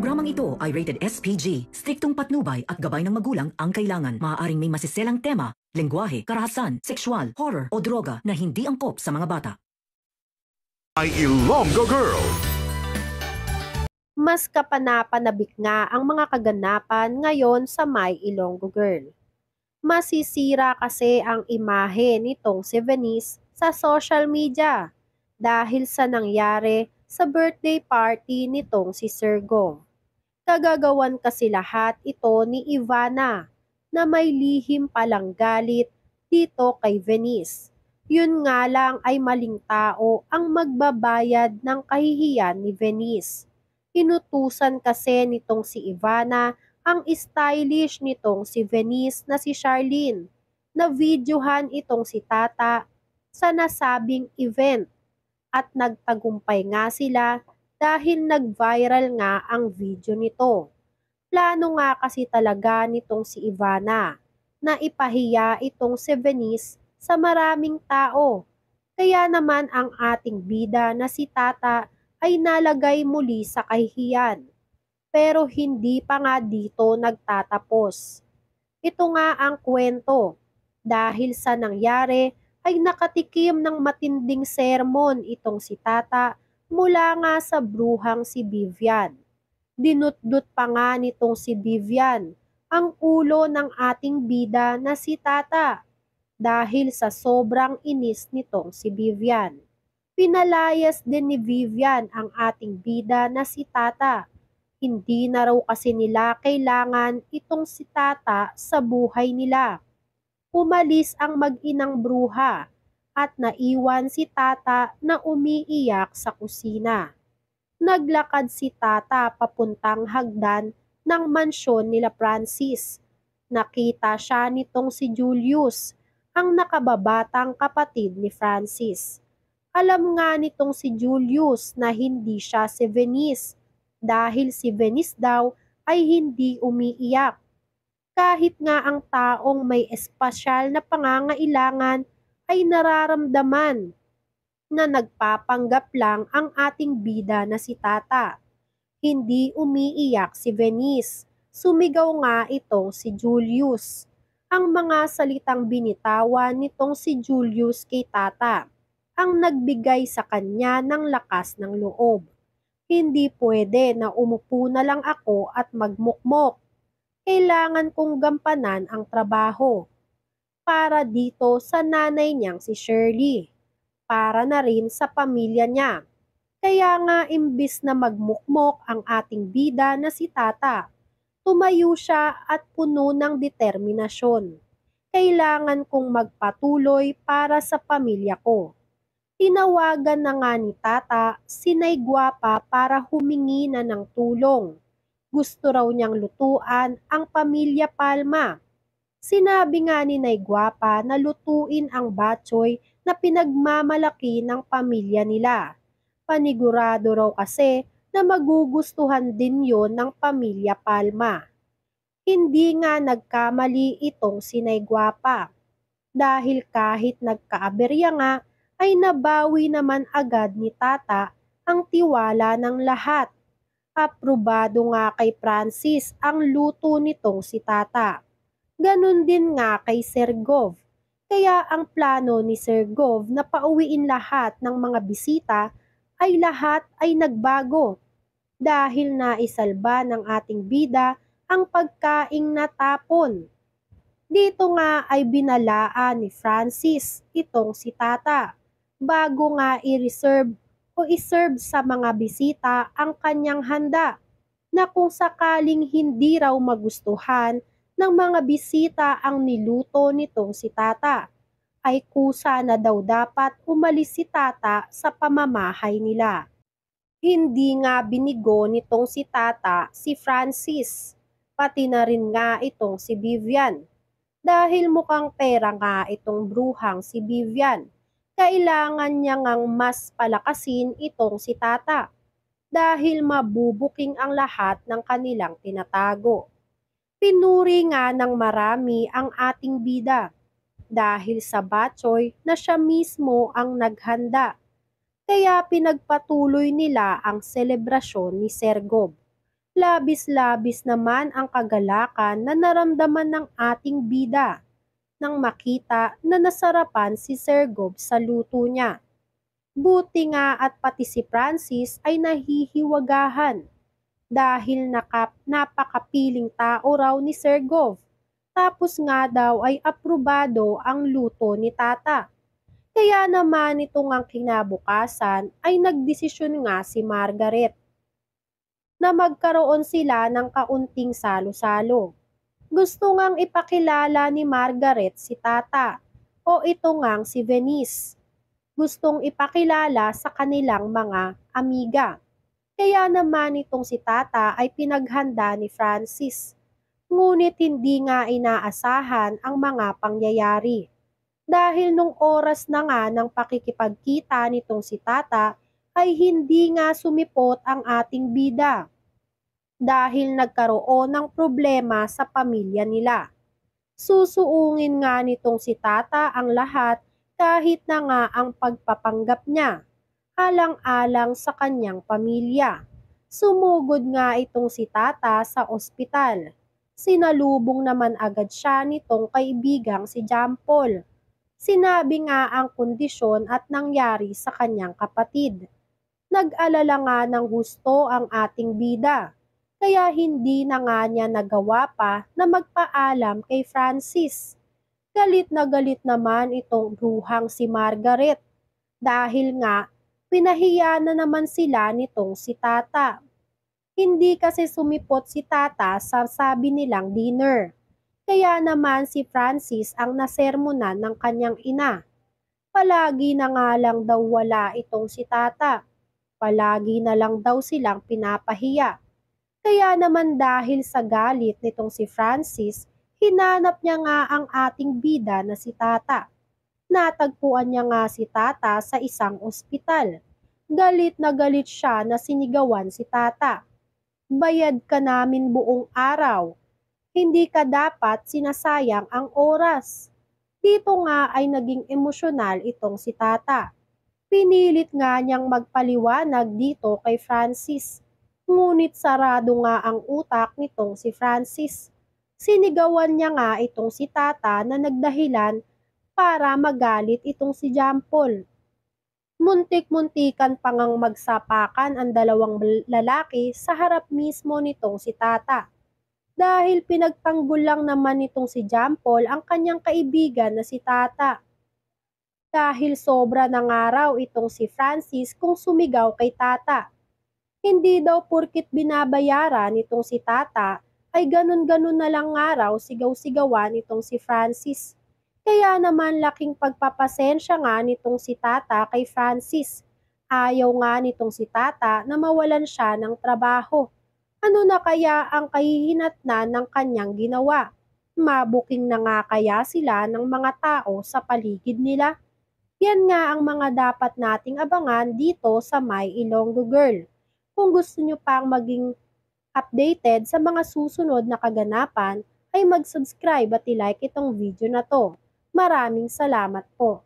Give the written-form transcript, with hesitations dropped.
Programang ito ay rated SPG. Striktong patnubay at gabay ng magulang ang kailangan. Maaaring may masiselang tema, lengguwahe, karahasan, sexual, horror o droga na hindi angkop sa mga bata. Ay Ilonggo Girl. Mas kapanapanabik nga ang mga kaganapan ngayon sa My Ilonggo Girl. Masisira kasi ang imahe nitong si Venice sa social media dahil sa nangyari sa birthday party nitong si Sergov. Kagagawan kasi lahat ito ni Ivana na may lihim palang galit dito kay Venice. Yun nga lang ay maling tao ang magbabayad ng kahihiyan ni Venice. Inutusan kasi nitong si Ivana ang stylish nitong si Venice na si Charlene na videohan itong si Tata sa nasabing event at nagtagumpay nga sila dahil nag-viral nga ang video nito. Plano nga kasi talaga nitong si Ivana na ipahiya itong si Venice sa maraming tao. Kaya naman ang ating bida na si Tata ay nalagay muli sa kahihiyan. Pero hindi pa nga dito nagtatapos. Ito nga ang kwento. Dahil sa nangyari ay nakatikim ng matinding sermon itong si Tata mula nga sa bruhang si Vivian. Dinutdut pa nga nitong si Vivian ang ulo ng ating bida na si Tata dahil sa sobrang inis nitong si Vivian. Pinalayas din ni Vivian ang ating bida na si Tata. Hindi na raw kasi nila kailangan itong si Tata sa buhay nila. Umalis ang mag-inang bruha at naiwan si Tata na umiiyak sa kusina. Naglakad si Tata papuntang hagdan ng mansyon nila Francis. Nakita siya nitong si Julius, ang nakababatang kapatid ni Francis. Alam nga nitong si Julius na hindi siya si Venice dahil si Venice daw ay hindi umiiyak. Kahit nga ang taong may espesyal na pangangailangan ay nararamdaman na nagpapanggap lang ang ating bida na si Tata. Hindi umiiyak si Venice. Sumigaw nga itong si Julius. Ang mga salitang binitawan nitong si Julius kay Tata ang nagbigay sa kanya ng lakas ng loob. Hindi pwede na umupo na lang ako at magmukmok. Kailangan kong gampanan ang trabaho. Para dito sa nanay niyang si Shirley. Para na rin sa pamilya niya. Kaya nga imbis na magmukmok ang ating bida na si Tata, tumayo siya at puno ng determinasyon. Kailangan kong magpatuloy para sa pamilya ko. Tinawagan na nga ni Tata si Nay Guapa para humingi na ng tulong. Gusto raw niyang lutuan ang pamilya Palma. Sinabi nga ni Nay Guapa na lutuin ang batchoy na pinagmamalaki ng pamilya nila. Panigurado raw kasi na magugustuhan din yon ng pamilya Palma. Hindi nga nagkamali itong si Nay Guapa. Dahil kahit nagkaaberya nga ay nabawi naman agad ni Tata ang tiwala ng lahat. Aprobado nga kay Francis ang luto nitong si Tata. Ganon din nga kay Sergov. Kaya ang plano ni Sergov na pauwiin lahat ng mga bisita ay lahat ay nagbago. Dahil naisalba ng ating bida ang pagkaing natapon. Dito nga ay binalaan ni Francis itong si Tata bago nga i-reserve o iserve sa mga bisita ang kanyang handa na kung sakaling hindi raw magustuhan ng mga bisita ang niluto nitong si Tata, ay kusa na daw dapat umalis si Tata sa pamamahay nila. Hindi nga binigo nitong si Tata si Francis, pati na rin nga itong si Vivian. Dahil mukhang pera nga itong bruhang si Vivian. Kailangan niya ngang mas palakasin itong si Tata dahil mabubuking ang lahat ng kanilang tinatago. Pinuri nga ng marami ang ating bida dahil sa batchoy na siya mismo ang naghanda. Kaya pinagpatuloy nila ang selebrasyon ni Sergov. Labis-labis naman ang kagalakan na naramdaman ng ating bida nang makita na nasarapan si Sir Gob sa luto niya. Buti nga at pati si Francis ay nahihiwagahan dahil napakapiling tao raw ni Sir Gov. Tapos nga daw ay aprobado ang luto ni Tata. Kaya naman ito ngang kinabukasan ay nagdesisyon nga si Margaret na magkaroon sila ng kaunting salo-salo. Gusto ngang ipakilala ni Margaret si Tata o ito ngang si Venice. Gustong ipakilala sa kanilang mga amiga. Kaya naman itong si Tata ay pinaghanda ni Francis. Ngunit hindi nga inaasahan ang mga pangyayari. Dahil nung oras na nga ng pakikipagkita nitong si Tata ay hindi nga sumipot ang ating bida. Dahil nagkaroon ng problema sa pamilya nila. Susuungin nga nitong si Tata ang lahat kahit na nga ang pagpapanggap niya alang-alang sa kanyang pamilya. Sumugod nga itong si Tata sa ospital. Sinalubong naman agad siya nitong kaibigang si John Paul. Sinabi nga ang kondisyon at nangyari sa kanyang kapatid. Nag-alala nga ng husto ang ating bida, kaya hindi na nga niya nagawa pa na magpaalam kay Francis. Galit na galit naman itong bruhang si Margaret dahil nga pinahiya na naman sila nitong si Tata. Hindi kasi sumipot si Tata sa sabi nilang dinner. Kaya naman si Francis ang nasermonan ng kanyang ina. Palagi na nga lang daw wala itong si Tata. Palagi na lang daw silang pinapahiya. Kaya naman dahil sa galit nitong si Francis, hinanap niya nga ang ating bida na si Tata. Natagpuan niya nga si Tata sa isang ospital. Galit na galit siya na sinigawan si Tata. Bayad ka namin buong araw. Hindi ka dapat sinasayang ang oras. Dito nga ay naging emosyonal itong si Tata. Pinilit nga niyang magpaliwanag dito kay Francis. Ngunit sarado nga ang utak nitong si Francis. Sinigawan niya nga itong si Tata na nagdahilan para magalit itong si John Paul. Muntik-muntikan pa ngang magsapakan ang dalawang lalaki sa harap mismo nitong si Tata. Dahil pinagtanggol lang naman nitong si John Paul ang kanyang kaibigan na si Tata. Dahil sobra ng araw itong si Francis kung sumigaw kay Tata. Hindi daw porkit binabayaran nitong si Tata ay ganun-ganun na lang araw sigaw-sigawan itong si Francis. Kaya naman laking pagpapasensya nga nitong si Tata kay Francis. Ayaw nga nitong si Tata na mawalan siya ng trabaho. Ano na kaya ang kahihinatnan ng kanyang ginawa? Mabuking na nga kaya sila ng mga tao sa paligid nila? Yan nga ang mga dapat nating abangan dito sa My Ilonggo Girl. Kung gusto nyo pang maging updated sa mga susunod na kaganapan, ay mag-subscribe at i-like itong video na to. Maraming salamat po.